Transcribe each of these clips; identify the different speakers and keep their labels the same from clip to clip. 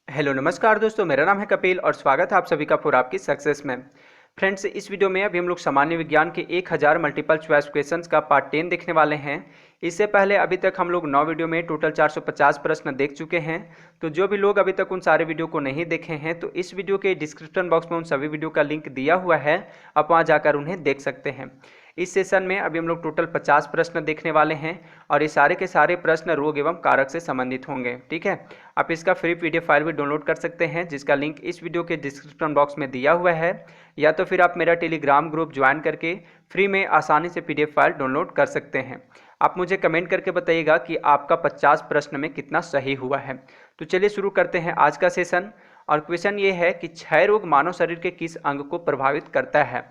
Speaker 1: Hello नमस्कार दोस्तों, मेरा नाम है कपिल और स्वागत है आप सभी का पूरा आपकी सक्सेस में। फ्रेंड्स, इस वीडियो में अभी हम लोग सामान्य विज्ञान के 1000 मल्टीपल चॉइस क्वेश्चंस का पार्ट 10 देखने वाले हैं। इससे पहले अभी तक हम लोग 9 वीडियो में टोटल 450 प्रश्न देख चुके हैं। तो जो भी लोग अभी तक उन सारे वीडियो को नहीं देखे हैं तो इस वीडियो के डिस्क्रिप्शन बॉक्स में उन सभी वीडियो का लिंक दिया हुआ है, आप वहाँ जाकर उन्हें देख सकते हैं। इस सेशन में अभी हम लोग टोटल 50 प्रश्न देखने वाले हैं और ये सारे के सारे प्रश्न रोग एवं कारक से संबंधित होंगे। ठीक है, आप इसका फ्री पीडीएफ फाइल भी डाउनलोड कर सकते हैं जिसका लिंक इस वीडियो के डिस्क्रिप्शन बॉक्स में दिया हुआ है, या तो फिर आप मेरा टेलीग्राम ग्रुप ज्वाइन करके फ्री में आसानी से पीडीएफ फाइल डाउनलोड कर सकते हैं। आप मुझे कमेंट करके बताइएगा कि आपका 50 प्रश्न में कितना सही हुआ है। तो चलिए शुरू करते हैं आज का सेशन। और क्वेश्चन ये है कि क्षय रोग मानव शरीर के किस अंग को प्रभावित करता है।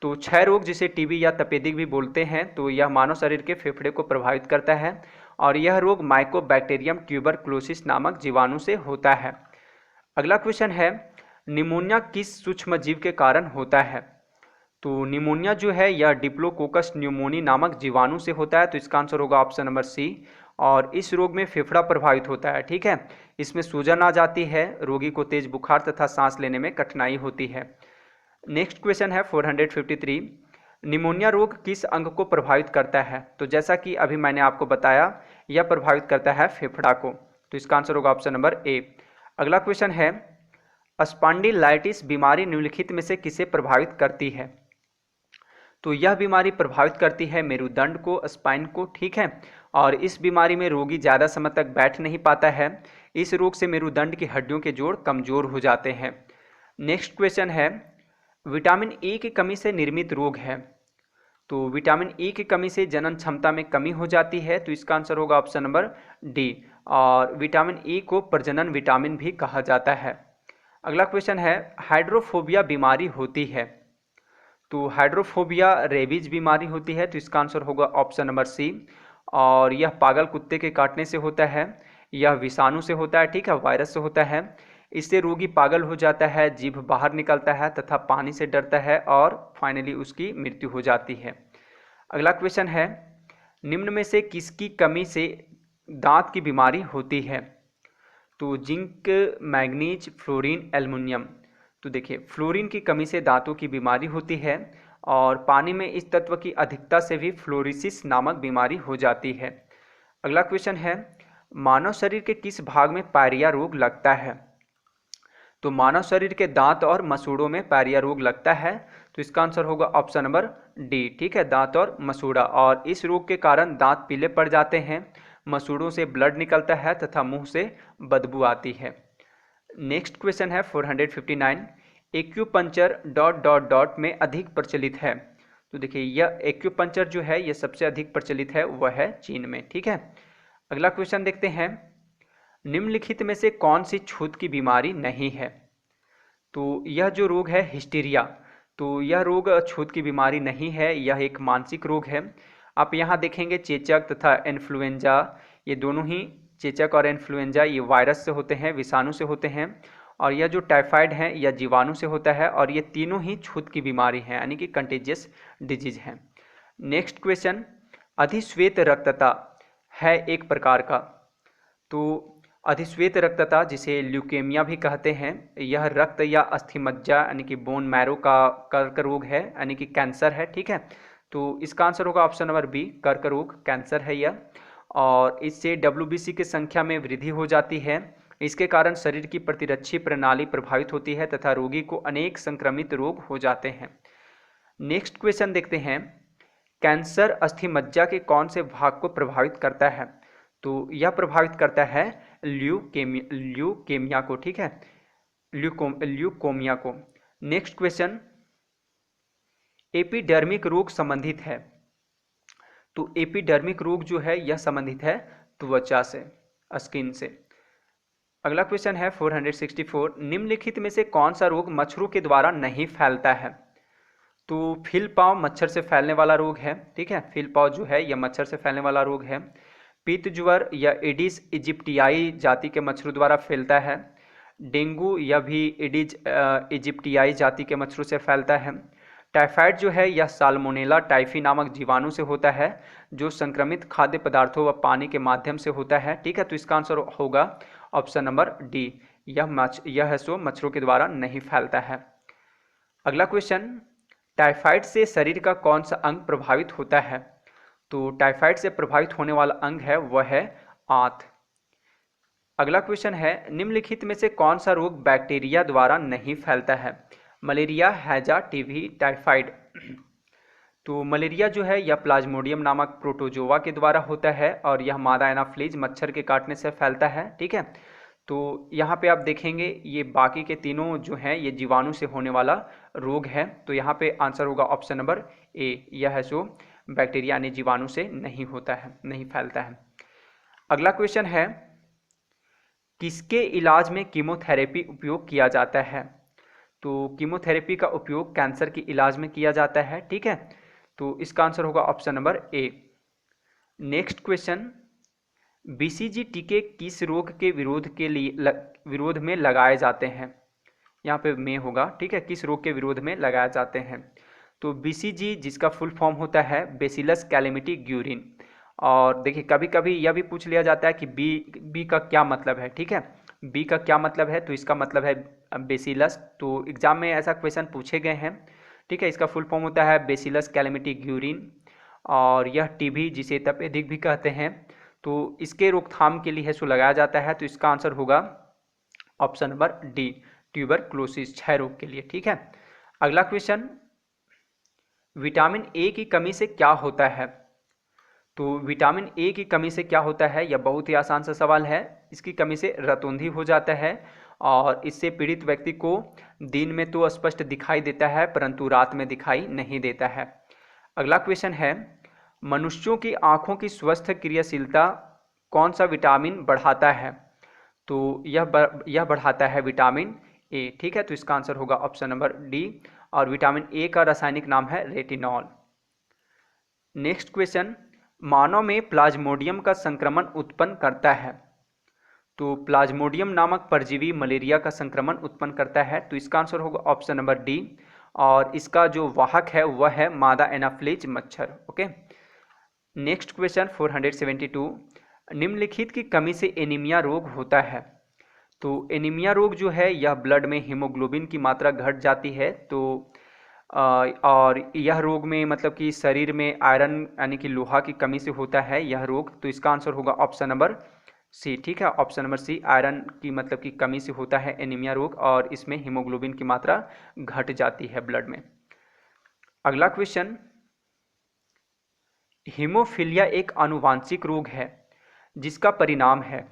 Speaker 1: तो क्षय रोग जिसे टीबी या तपेदिक भी बोलते हैं, तो यह मानव शरीर के फेफड़े को प्रभावित करता है और यह रोग माइकोबैक्टीरियम ट्यूबरक्लोसिस नामक जीवाणु से होता है। अगला क्वेश्चन है, निमोनिया किस सूक्ष्म जीव के कारण होता है। तो निमोनिया जो है यह डिप्लोकोकस न्यूमोनी नामक जीवाणु से होता है, तो इसका आंसर होगा ऑप्शन नंबर सी। और इस रोग में फेफड़ा प्रभावित होता है। ठीक है, इसमें सूजन आ जाती है, रोगी को तेज बुखार तथा सांस लेने में कठिनाई होती है। नेक्स्ट क्वेश्चन है 453, निमोनिया रोग किस अंग को प्रभावित करता है। तो जैसा कि अभी मैंने आपको बताया, यह प्रभावित करता है फेफड़ा को, तो इसका आंसर होगा ऑप्शन नंबर ए। अगला क्वेश्चन है, स्पॉन्डिलाइटिस बीमारी निम्नलिखित में से किसे प्रभावित करती है। तो यह बीमारी प्रभावित करती है मेरुदंड को, स्पाइन को। ठीक है, और इस बीमारी में रोगी ज़्यादा समय तक बैठ नहीं पाता है। इस रोग से मेरुदंड की हड्डियों के जोड़ कमजोर हो जाते हैं। नेक्स्ट क्वेश्चन है, विटामिन ए की कमी से निर्मित रोग है। तो विटामिन ए की कमी से जनन क्षमता में कमी हो जाती है, तो इसका आंसर होगा ऑप्शन नंबर डी। और विटामिन ए को प्रजनन विटामिन भी कहा जाता है। अगला क्वेश्चन है, हाइड्रोफोबिया बीमारी होती है। तो हाइड्रोफोबिया रेबीज बीमारी होती है, तो इसका आंसर होगा ऑप्शन नंबर सी। और यह पागल कुत्ते के काटने से होता है, यह विषाणु से होता है। ठीक है, वायरस से होता है। इससे रोगी पागल हो जाता है, जीभ बाहर निकलता है तथा पानी से डरता है और फाइनली उसकी मृत्यु हो जाती है। अगला क्वेश्चन है, निम्न में से किसकी कमी से दांत की बीमारी होती है। तो जिंक, मैग्नीज, फ्लोरीन, एल्युमिनियम। तो देखिए, फ्लोरीन की कमी से दांतों की बीमारी होती है और पानी में इस तत्व की अधिकता से भी फ्लोरिसिस नामक बीमारी हो जाती है। अगला क्वेश्चन है, मानव शरीर के किस भाग में पायरिया रोग लगता है। तो मानव शरीर के दांत और मसूड़ों में पायरिया रोग लगता है, तो इसका आंसर होगा ऑप्शन नंबर डी। ठीक है, दांत और मसूड़ा। और इस रोग के कारण दांत पीले पड़ जाते हैं, मसूड़ों से ब्लड निकलता है तथा मुंह से बदबू आती है। नेक्स्ट क्वेश्चन है 459, एक्यूपंक्चर डॉट डॉट डॉट में अधिक प्रचलित है। तो देखिए, यह एक्यूपंक्चर जो है यह सबसे अधिक प्रचलित है, वह है चीन में। ठीक है, अगला क्वेश्चन देखते हैं, निम्नलिखित में से कौन सी छूत की बीमारी नहीं है। तो यह जो रोग है हिस्टीरिया, तो यह रोग छूत की बीमारी नहीं है, यह एक मानसिक रोग है। आप यहाँ देखेंगे चेचक तथा इन्फ्लुएंजा, ये दोनों ही, चेचक और इन्फ्लुएंजा, ये वायरस से होते हैं, विषाणु से होते हैं। और यह जो टाइफाइड है यह जीवाणु से होता है और ये तीनों ही छूत की बीमारी है, यानी कि कंटेजियस डिजीज है। नेक्स्ट क्वेश्चन, अधिश्वेत रक्तता है एक प्रकार का। तो अधिश्वेत रक्तता, जिसे ल्यूकेमिया भी कहते हैं, यह रक्त या अस्थिमज्जा यानी कि बोन मैरो का कर्क रोग है, यानी कि कैंसर है। ठीक है, तो इसका आंसर होगा ऑप्शन नंबर बी, कर्क रोग, कैंसर है यह। और इससे डब्ल्यूबीसी की संख्या में वृद्धि हो जाती है। इसके कारण शरीर की प्रतिरक्षी प्रणाली प्रभावित होती है तथा रोगी को अनेक संक्रमित रोग हो जाते हैं। नेक्स्ट क्वेश्चन देखते हैं, कैंसर अस्थिमज्जा के कौन से भाग को प्रभावित करता है। तो यह प्रभावित करता है ल्यूकेमिया को। ठीक है, ल्यूकोमिया को। नेक्स्ट क्वेश्चन, एपिडर्मिक रोग संबंधित है। तो एपिडर्मिक रोग जो है यह संबंधित है त्वचा से, स्किन से। अगला क्वेश्चन है 464, निम्नलिखित में से कौन सा रोग मच्छरों के द्वारा नहीं फैलता है। तो फिलपाव मच्छर से फैलने वाला रोग है। ठीक है, फिलपाव जो है यह मच्छर से फैलने वाला रोग है। पित्त ज्वर या एडिस इजिप्टियाई जाति के मच्छरों द्वारा फैलता है। डेंगू यह भी एडिज इजिप्टियाई जाति के मच्छरों से फैलता है। टाइफाइड जो है यह साल्मोनेला टाइफी नामक जीवाणु से होता है, जो संक्रमित खाद्य पदार्थों व पानी के माध्यम से होता है। ठीक है, तो इसका आंसर होगा ऑप्शन नंबर डी, यह है सो मच्छरों के द्वारा नहीं फैलता है। अगला क्वेश्चन, टाइफाइड से शरीर का कौन सा अंग प्रभावित होता है? तो टाइफाइड से प्रभावित होने वाला अंग है वह है आंत। अगला क्वेश्चन है, निम्नलिखित में से कौन सा रोग बैक्टीरिया द्वारा नहीं फैलता है? मलेरिया, हैजा, टीबी, टाइफाइड। तो मलेरिया जो है यह प्लाज्मोडियम नामक प्रोटोजोआ के द्वारा होता है और यह मादा एनाफ्लीज मच्छर के काटने से फैलता है। ठीक है, तो यहाँ पे आप देखेंगे ये बाकी के तीनों जो हैं ये जीवाणु से होने वाला रोग है। तो यहाँ पे आंसर होगा ऑप्शन नंबर ए, यह है सो बैक्टीरिया यानी जीवाणु से नहीं होता है, नहीं फैलता है। अगला क्वेश्चन है, किसके इलाज में कीमोथेरेपी उपयोग किया जाता है? तो कीमोथेरेपी का उपयोग कैंसर के इलाज में किया जाता है। ठीक है, तो इसका आंसर होगा option number A. Next question, BCG टीके किस रोग के विरोध में लगाए जाते हैं? यहाँ पे में होगा। ठीक है, किस रोग के विरोध में लगाए जाते हैं? तो बीसीजी जिसका फुल फॉर्म होता है बेसिलस कैलेमिटी ग्यूरिन। और देखिए कभी कभी यह भी पूछ लिया जाता है कि बी का क्या मतलब है। ठीक है, बी का क्या मतलब है? तो इसका मतलब है बेसिलस। तो एग्जाम में ऐसा क्वेश्चन पूछे गए हैं। ठीक है, इसका फुल फॉर्म होता है बेसिलस कैलेमिटी ग्यूरिन और यह टीबी जिसे तपेदिक भी कहते हैं, तो इसके रोकथाम के लिए सो लगाया जाता है। तो इसका आंसर होगा ऑप्शन नंबर डी, ट्यूबरक्लोसिस, क्षय रोग के लिए। ठीक है, अगला क्वेश्चन, विटामिन ए की कमी से क्या होता है? तो विटामिन ए की कमी से क्या होता है? यह बहुत ही आसान सा सवाल है। इसकी कमी से रतौंधी हो जाता है और इससे पीड़ित व्यक्ति को दिन में तो स्पष्ट दिखाई देता है परंतु रात में दिखाई नहीं देता है। अगला क्वेश्चन है, मनुष्यों की आंखों की स्वस्थ क्रियाशीलता कौन सा विटामिन बढ़ाता है? तो यह बढ़ाता है विटामिन ए। ठीक है, तो इसका आंसर होगा ऑप्शन नंबर डी और विटामिन ए का रासायनिक नाम है रेटिनॉल। नेक्स्ट क्वेश्चन, मानव में प्लाज्मोडियम का संक्रमण उत्पन्न करता है? तो प्लाज्मोडियम नामक परजीवी मलेरिया का संक्रमण उत्पन्न करता है। तो इसका आंसर होगा ऑप्शन नंबर डी और इसका जो वाहक है वह है मादा एनाफ्लीज मच्छर। ओके, नेक्स्ट क्वेश्चन 472, निम्नलिखित की कमी से एनीमिया रोग होता है? तो एनीमिया रोग जो है यह ब्लड में हीमोग्लोबिन की मात्रा घट जाती है। तो और यह रोग में मतलब कि शरीर में आयरन यानी कि लोहा की कमी से होता है यह रोग। तो इसका आंसर होगा ऑप्शन नंबर सी। ठीक है, ऑप्शन नंबर सी, आयरन की मतलब कि कमी से होता है एनीमिया रोग और इसमें हीमोग्लोबिन की मात्रा घट जाती है ब्लड में। अगला क्वेश्चन, हीमोफीलिया एक आनुवांशिक रोग है जिसका परिणाम है?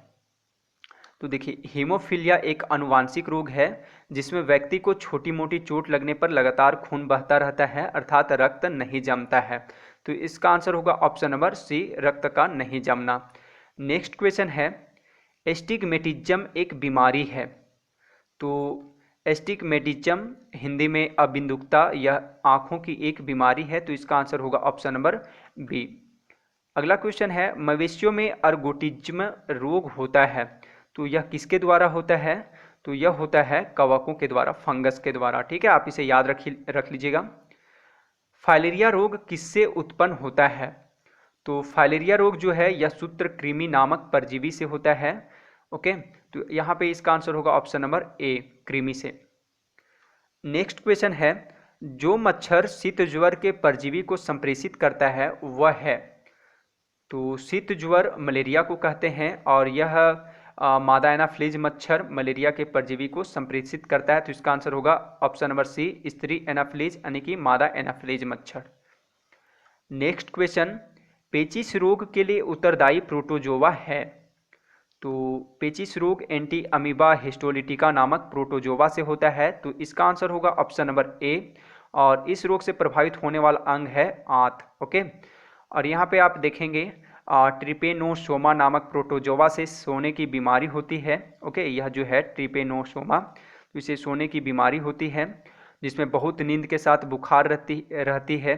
Speaker 1: तो देखिए हीमोफीलिया एक आनुवांशिक रोग है जिसमें व्यक्ति को छोटी मोटी चोट लगने पर लगातार खून बहता रहता है अर्थात रक्त नहीं जमता है। तो इसका आंसर होगा ऑप्शन नंबर सी, रक्त का नहीं जमना। नेक्स्ट क्वेश्चन है, एस्टिग्मेटिज्म एक बीमारी है? तो एस्टिग्मेटिज्म हिंदी में अबिंदुकता, यह आँखों की एक बीमारी है। तो इसका आंसर होगा ऑप्शन नंबर बी। अगला क्वेश्चन है, मवेशियों में अर्गोटिज्म रोग होता है तो यह किसके द्वारा होता है? तो यह होता है कवकों के द्वारा, फंगस के द्वारा। ठीक है, आप इसे याद रख लीजिएगा। फाइलेरिया रोग किससे उत्पन्न होता है? तो फाइलेरिया रोग जो है यह सूत्रकृमि नामक परजीवी से होता है। ओके, तो यहाँ पे इसका आंसर होगा ऑप्शन नंबर ए, कृमि से। नेक्स्ट क्वेश्चन है, जो मच्छर शीत ज्वर के परजीवी को संप्रेषित करता है वह है? तो शीत ज्वर मलेरिया को कहते हैं और यह मादा एनाफ्लीज मच्छर मलेरिया के परजीवी को संप्रेषित करता है। तो इसका आंसर होगा ऑप्शन नंबर सी, स्त्री एनाफ्लीज यानी कि मादा एनाफ्लीज मच्छर। नेक्स्ट क्वेश्चन, पेचिश रोग के लिए उत्तरदायी प्रोटोजोआ है? तो पेचिश रोग एंटी अमीबा हिस्टोलिटिका नामक प्रोटोजोआ से होता है। तो इसका आंसर होगा ऑप्शन नंबर ए और इस रोग से प्रभावित होने वाला अंग है आंत। ओके, और यहाँ पे आप देखेंगे ट्रिपेनोसोमा नामक प्रोटोजोआ से सोने की बीमारी होती है। ओके, यह जो है ट्रिपेनोसोमा, तो इसे सोने की बीमारी होती है जिसमें बहुत नींद के साथ बुखार रहती है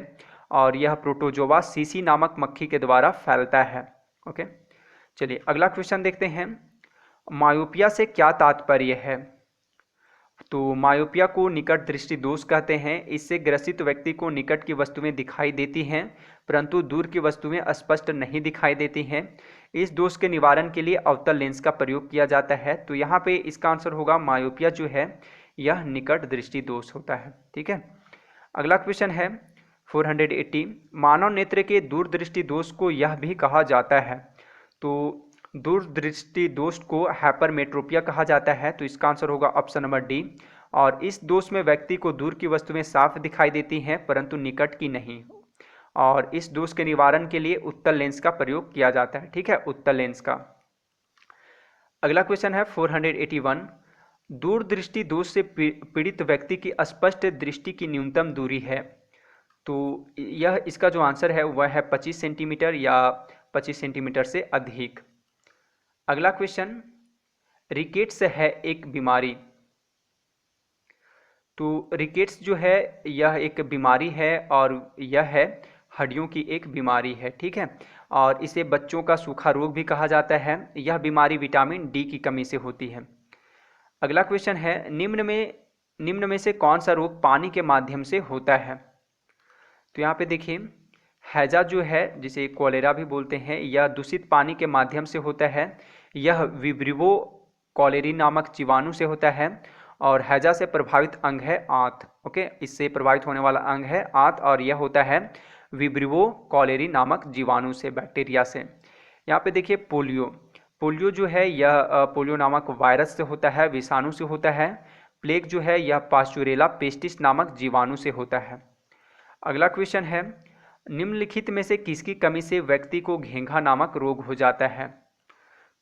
Speaker 1: और यह प्रोटोजोआ सीसी नामक मक्खी के द्वारा फैलता है। ओके, चलिए अगला क्वेश्चन देखते हैं, मायोपिया से क्या तात्पर्य है? तो मायोपिया को निकट दृष्टि दोष कहते हैं। इससे ग्रसित व्यक्ति को निकट की वस्तुएं दिखाई देती हैं परंतु दूर की वस्तुएं स्पष्ट नहीं दिखाई देती हैं। इस दोष के निवारण के लिए अवतल लेंस का प्रयोग किया जाता है। तो यहाँ पे इसका आंसर होगा मायोपिया जो है यह निकट दृष्टि दोष होता है। ठीक है, अगला क्वेश्चन है 480। मानव नेत्र के दूरदृष्टि दोष को यह भी कहा जाता है। तो दूरदृष्टि दोष को हाइपरमेट्रोपिया कहा जाता है। तो इसका आंसर होगा ऑप्शन नंबर डी। और इस दोष में व्यक्ति को दूर की वस्तुएं साफ दिखाई देती हैं परंतु निकट की नहीं। और इस दोष के निवारण के लिए उत्तल लेंस का प्रयोग किया जाता है। ठीक है, उत्तल लेंस का। अगला क्वेश्चन है 481। दूरदृष्टि दोष से पीड़ित व्यक्ति की स्पष्ट दृष्टि की न्यूनतम दूरी है। तो यह इसका जो आंसर है वह है 25 सेंटीमीटर या 25 सेंटीमीटर से अधिक। अगला क्वेश्चन, रिकेट्स है एक बीमारी। तो रिकेट्स जो है यह एक बीमारी है और यह है हड्डियों की एक बीमारी है। ठीक है, और इसे बच्चों का सूखा रोग भी कहा जाता है। यह बीमारी विटामिन डी की कमी से होती है। अगला क्वेश्चन है, निम्न में से कौन सा रोग पानी के माध्यम से होता है। तो यहाँ पे देखिए, हैजा जो है जिसे कोलेरा भी बोलते हैं यह दूषित पानी के माध्यम से होता है। यह विब्रिवो कॉलेरी नामक जीवाणु से होता है। और हैजा से प्रभावित अंग है आंत। ओके, इससे प्रभावित होने वाला अंग है आंत और यह होता है विब्रिवो कॉलेरी नामक जीवाणु से, बैक्टीरिया से। यहाँ पे देखिए पोलियो जो है यह पोलियो नामक वायरस से होता है, विषाणु से होता है। प्लेग जो है यह पास्चुरेला पेस्टिस नामक जीवाणु से होता है। अगला क्वेश्चन है, निम्नलिखित में से किसकी कमी से व्यक्ति को घेंघा नामक रोग हो जाता है।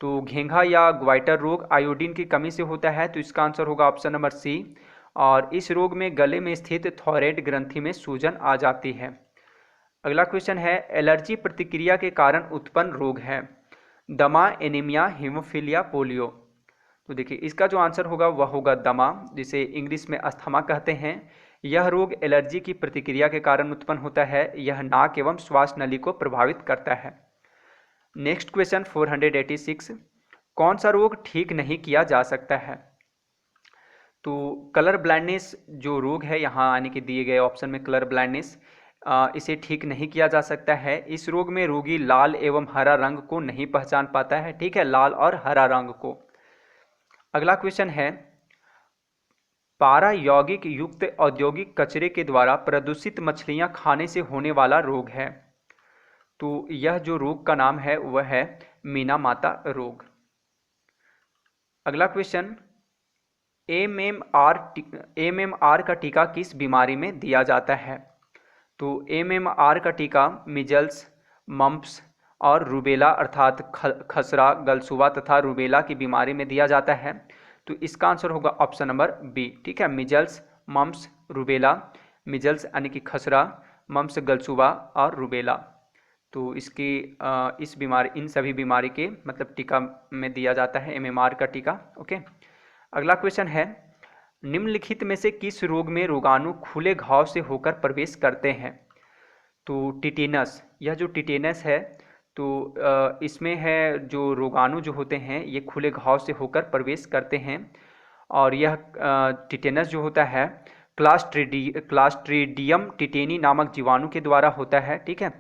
Speaker 1: तो घेंघा या ग्वाइटर रोग आयोडीन की कमी से होता है। तो इसका आंसर होगा ऑप्शन नंबर सी। और इस रोग में गले में स्थित थायराइड ग्रंथि में सूजन आ जाती है। अगला क्वेश्चन है, एलर्जी प्रतिक्रिया के कारण उत्पन्न रोग है। दमा, एनीमिया, हीमोफीलिया, पोलियो। तो देखिए इसका जो आंसर होगा वह होगा दमा, जिसे इंग्लिश में अस्थमा कहते हैं। यह रोग एलर्जी की प्रतिक्रिया के कारण उत्पन्न होता है। यह नाक एवं श्वास नली को प्रभावित करता है। Next question 486। कौन सा रोग ठीक नहीं किया जा सकता है। तो कलर ब्लाइंडनेस जो रोग है, यहाँ आने के दिए गए ऑप्शन में कलर ब्लाइंडनेस, इसे ठीक नहीं किया जा सकता है। इस रोग में रोगी लाल एवं हरा रंग को नहीं पहचान पाता है। ठीक है, लाल और हरा रंग को। अगला क्वेश्चन है, पारा यौगिक युक्त औद्योगिक कचरे के द्वारा प्रदूषित मछलियां खाने से होने वाला रोग है। तो यह जो रोग का नाम है वह है मीनामाता रोग। अगला क्वेश्चन, एमएमआर का टीका किस बीमारी में दिया जाता है। तो एमएमआर का टीका मिजल्स, मम्प्स और रूबेला अर्थात खसरा, गलसुआ तथा रूबेला की बीमारी में दिया जाता है। तो इसका आंसर होगा ऑप्शन नंबर बी। ठीक है, मिजल्स, मम्प्स, रूबेला। मिजल्स यानी कि खसरा, मम्प्स गलसुआ और रूबेला। तो इन सभी बीमारी के मतलब टीका में दिया जाता है एमएमआर का टीका। ओके, अगला क्वेश्चन है, निम्नलिखित में से किस रोग में रोगाणु खुले घाव से होकर प्रवेश करते हैं। तो टिटेनस, यह जो टिटेनस है तो इसमें है जो रोगाणु जो होते हैं ये खुले घाव से होकर प्रवेश करते हैं। और यह टिटेनस जो होता है क्लास्ट्रीडियम टिटेनी नामक जीवाणु के द्वारा होता है। ठीक है,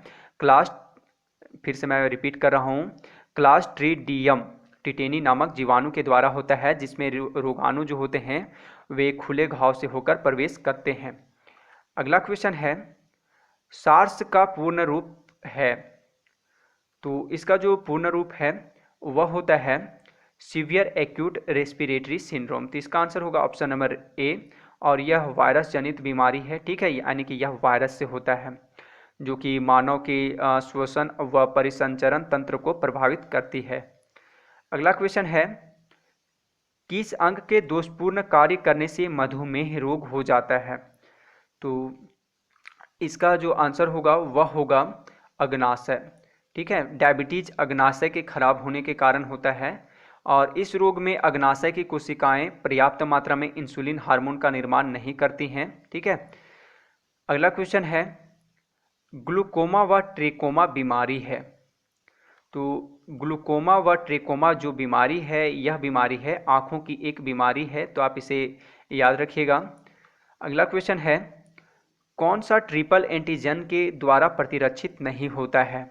Speaker 1: फिर से मैं रिपीट कर रहा हूँ, क्लास्ट्रीडियम टिटेनी नामक जीवाणु के द्वारा होता है, जिसमें रोगाणु जो होते हैं वे खुले घाव से होकर प्रवेश करते हैं। अगला क्वेश्चन है, सार्स का पूर्ण रूप है। तो इसका जो पूर्ण रूप है वह होता है सीवियर एक्यूट रेस्पिरेटरी सिंड्रोम। तो इसका आंसर होगा ऑप्शन नंबर ए। और यह वायरस जनित बीमारी है। ठीक है, यानी कि यह वायरस से होता है जो कि मानव के श्वसन व परिसंचरण तंत्र को प्रभावित करती है। अगला क्वेश्चन है, किस अंग के दोषपूर्ण कार्य करने से मधुमेह रोग हो जाता है। तो इसका जो आंसर होगा वह होगा अग्नाशय। ठीक है, डायबिटीज अग्नाशय के खराब होने के कारण होता है। और इस रोग में अग्नाशय की कोशिकाएं पर्याप्त मात्रा में इंसुलिन हार्मोन का निर्माण नहीं करती हैं। ठीक है, अगला क्वेश्चन है, ग्लूकोमा व ट्रेकोमा बीमारी है। तो ग्लूकोमा व ट्रेकोमा जो बीमारी है, यह बीमारी है आँखों की एक बीमारी है, तो आप इसे याद रखिएगा। अगला क्वेश्चन है, कौन सा ट्रिपल एंटीजन के द्वारा प्रतिरक्षित नहीं होता है?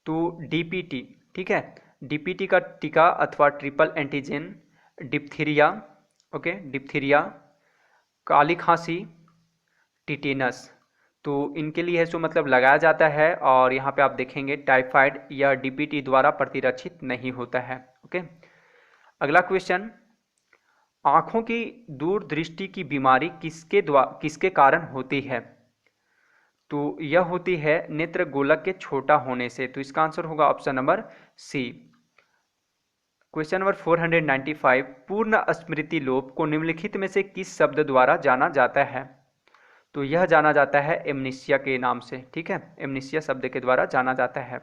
Speaker 1: तो डीपीटी, ठीक है, डीपीटी का टीका अथवा triple antigen diphtheria, okay, diphtheria, काली खांसी, टिटेनस, तो इनके लिए है सो मतलब लगाया जाता है, और यहाँ पे आप देखेंगे टाइफाइड या डीपीटी द्वारा प्रतिरक्षित नहीं होता है। ओके, अगला क्वेश्चन, आँखों की दूरदृष्टि की बीमारी किसके कारण होती है? तो यह होती है नेत्र गोलक के छोटा होने से, तो इसका आंसर होगा option number C. Question number 495, पूर्ण स्मृति लोप को निम्नलिखित में से किस शब्द द्वारा जाना जाता है? तो यह जाना जाता है एमनीसिया के नाम से, ठीक है, एमनीसिया शब्द के द्वारा जाना जाता है।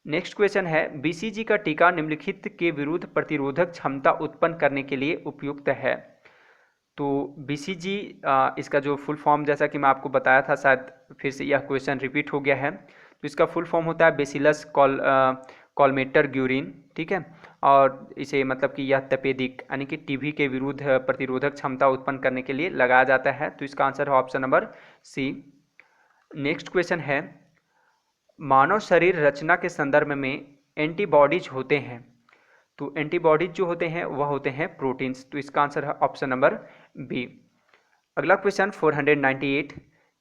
Speaker 1: नेक्स्ट क्वेश्चन है, बीसीजी का टीका निम्नलिखित के विरुद्ध प्रतिरोधक क्षमता उत्पन्न करने के लिए उपयुक्त है? तो बीसीजी, इसका जो फुल फॉर्म जैसा कि मैं आपको बताया था, शायद फिर से यह क्वेश्चन रिपीट हो गया है, तो इसका फुल फॉर्म होता है बेसिलस कॉलमेटर ग्यूरिन, ठीक है, और इसे मतलब कि यह तपेदिक यानी कि टीबी के विरुद्ध प्रतिरोधक क्षमता उत्पन्न करने के लिए लगाया जाता है, तो इसका आंसर है option number C. Next question है, मानव शरीर रचना के संदर्भ में एंटीबॉडीज होते हैं, तो एंटीबॉडीज जो होते हैं वह होते हैं प्रोटीन्स, तो इसका आंसर है ऑप्शन नंबर बी। अगला क्वेश्चन 498,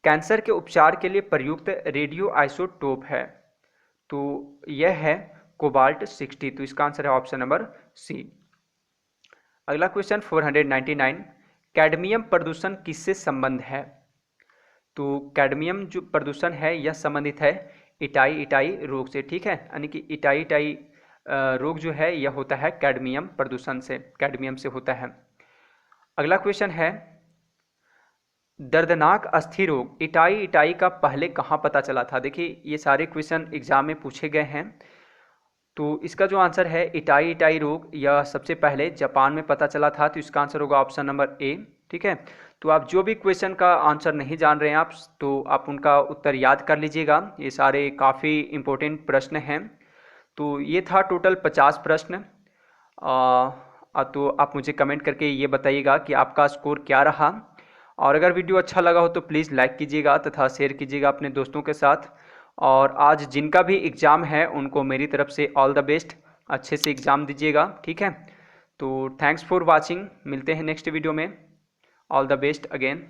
Speaker 1: कैंसर के उपचार के लिए प्रयुक्त रेडियो आइसोटोप है? तो यह है कोबाल्ट 60, तो इसका आंसर है ऑप्शन नंबर सी। अगला क्वेश्चन 499, कैडमियम प्रदूषण किससे संबंध है? तो कैडमियम जो प्रदूषण है यह संबंधित है इटाई रोग से, ठीक है, यानी कि इटाई रोग जो है यह होता है कैडमियम प्रदूषण से, कैडमियम से होता है। अगला क्वेश्चन है, दर्दनाक अस्थि रोग इटाई का पहले कहाँ पता चला था? देखिए ये सारे क्वेश्चन एग्जाम में पूछे गए हैं, तो इसका जो आंसर है इटाई रोग यह सबसे पहले जापान में पता चला था, तो इसका आंसर होगा ऑप्शन नंबर ए, ठीक है। तो आप जो भी क्वेश्चन का आंसर नहीं जान रहे हैं आप, तो आप उनका उत्तर याद कर लीजिएगा, ये सारे काफ़ी इम्पोर्टेंट प्रश्न हैं। तो ये था टोटल 50 प्रश्न। तो आप मुझे कमेंट करके ये बताइएगा कि आपका स्कोर क्या रहा, और अगर वीडियो अच्छा लगा हो तो प्लीज़ लाइक कीजिएगा तथा शेयर कीजिएगा अपने दोस्तों के साथ। और आज जिनका भी एग्ज़ाम है उनको मेरी तरफ से ऑल द बेस्ट, अच्छे से एग्ज़ाम दीजिएगा, ठीक है। तो थैंक्स फॉर वाचिंग, मिलते हैं नेक्स्ट वीडियो में, ऑल द बेस्ट अगेन।